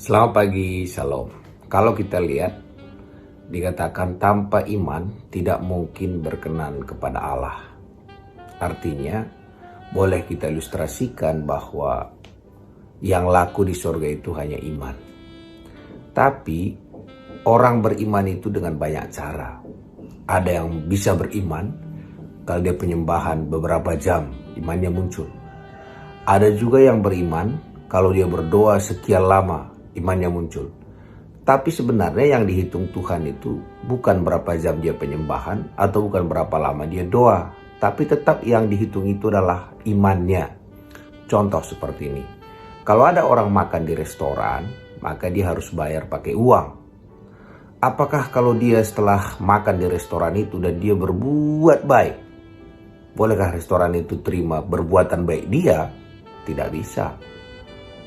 Selamat pagi, Shalom. Kalau kita lihat, dikatakan tanpa iman tidak mungkin berkenan kepada Allah. Artinya, boleh kita ilustrasikan bahwa yang laku di surga itu hanya iman. Tapi, orang beriman itu dengan banyak cara. Ada yang bisa beriman, kalau dia penyembahan beberapa jam, imannya muncul. Ada juga yang beriman, kalau dia berdoa sekian lama, imannya muncul. Tapi sebenarnya yang dihitung Tuhan itu bukan berapa jam dia penyembahan atau bukan berapa lama dia doa. Tapi tetap yang dihitung itu adalah imannya. Contoh seperti ini. Kalau ada orang makan di restoran, maka dia harus bayar pakai uang. Apakah kalau dia setelah makan di restoran itu dan dia berbuat baik, bolehkah restoran itu terima berbuatan baik dia? Tidak bisa.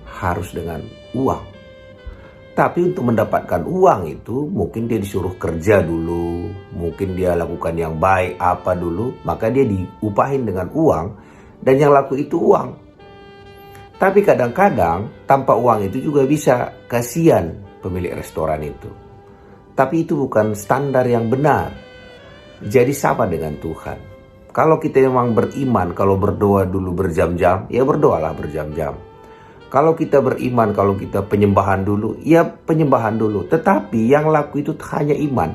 Harus dengan uang. Tapi untuk mendapatkan uang itu mungkin dia disuruh kerja dulu, mungkin dia lakukan yang baik apa dulu, maka dia diupahin dengan uang dan yang laku itu uang. Tapi kadang-kadang tanpa uang itu juga bisa, kasihan pemilik restoran itu. Tapi itu bukan standar yang benar. Jadi sama dengan Tuhan. Kalau kita memang beriman, kalau berdoa dulu berjam-jam, ya berdoalah berjam-jam. Kalau kita beriman, kalau kita penyembahan dulu, ya penyembahan dulu. Tetapi yang laku itu hanya iman.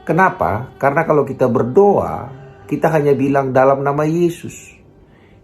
Kenapa? Karena kalau kita berdoa, kita hanya bilang dalam nama Yesus.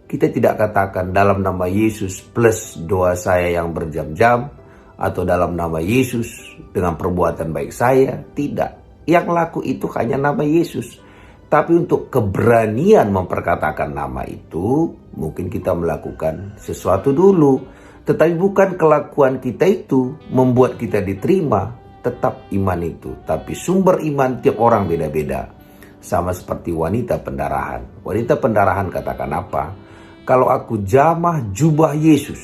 Kita tidak katakan dalam nama Yesus plus doa saya yang berjam-jam, atau dalam nama Yesus dengan perbuatan baik saya. Tidak. Yang laku itu hanya nama Yesus. Tapi untuk keberanian memperkatakan nama itu, mungkin kita melakukan sesuatu dulu. Tetapi bukan kelakuan kita itu membuat kita diterima, tetap iman itu. Tapi sumber iman tiap orang beda-beda. Sama seperti wanita pendarahan. Wanita pendarahan katakan apa? Kalau aku jamah jubah Yesus.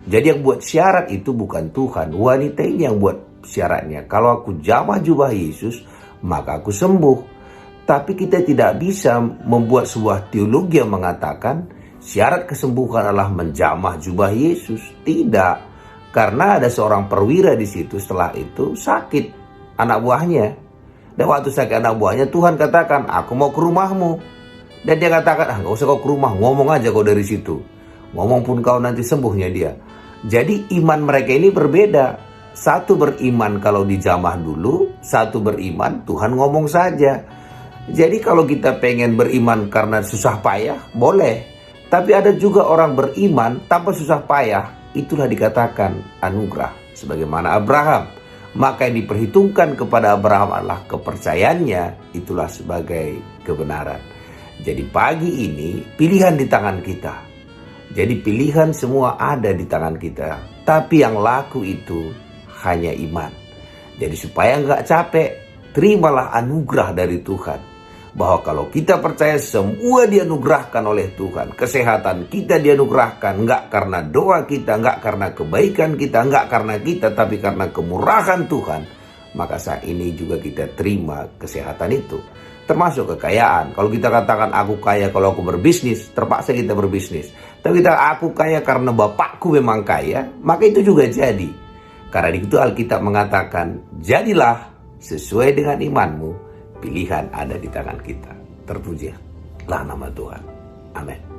Jadi yang buat syarat itu bukan Tuhan. Wanita ini yang buat syaratnya. Kalau aku jamah jubah Yesus, maka aku sembuh. Tapi kita tidak bisa membuat sebuah teologi yang mengatakan syarat kesembuhan adalah menjamah jubah Yesus. Tidak. Karena ada seorang perwira di situ setelah itu sakit anak buahnya. Dan waktu sakit anak buahnya Tuhan katakan, aku mau ke rumahmu. Dan dia katakan, gak usah kau ke rumah, ngomong aja kau dari situ. Ngomong pun kau nanti sembuhnya dia. Jadi iman mereka ini berbeda. Satu beriman kalau dijamah dulu, satu beriman Tuhan ngomong saja. Jadi kalau kita pengen beriman karena susah payah, boleh. Tapi ada juga orang beriman tanpa susah payah. Itulah dikatakan anugerah. Sebagaimana Abraham. Maka yang diperhitungkan kepada Abraham adalah kepercayaannya. Itulah sebagai kebenaran. Jadi pagi ini pilihan di tangan kita. Jadi pilihan semua ada di tangan kita. Tapi yang laku itu hanya iman. Jadi supaya nggak capek, terimalah anugerah dari Tuhan. Bahwa kalau kita percaya semua dianugerahkan oleh Tuhan. Kesehatan kita dianugerahkan. Enggak karena doa kita, enggak karena kebaikan kita, enggak karena kita, tapi karena kemurahan Tuhan. Maka saat ini juga kita terima kesehatan itu. Termasuk kekayaan. Kalau kita katakan aku kaya kalau aku berbisnis, terpaksa kita berbisnis. Tapi kita aku kaya karena bapakku memang kaya, maka itu juga jadi. Karena itu Alkitab mengatakan, jadilah sesuai dengan imanmu. Pilihan ada di tangan kita. Terpujilah nama Tuhan. Amin.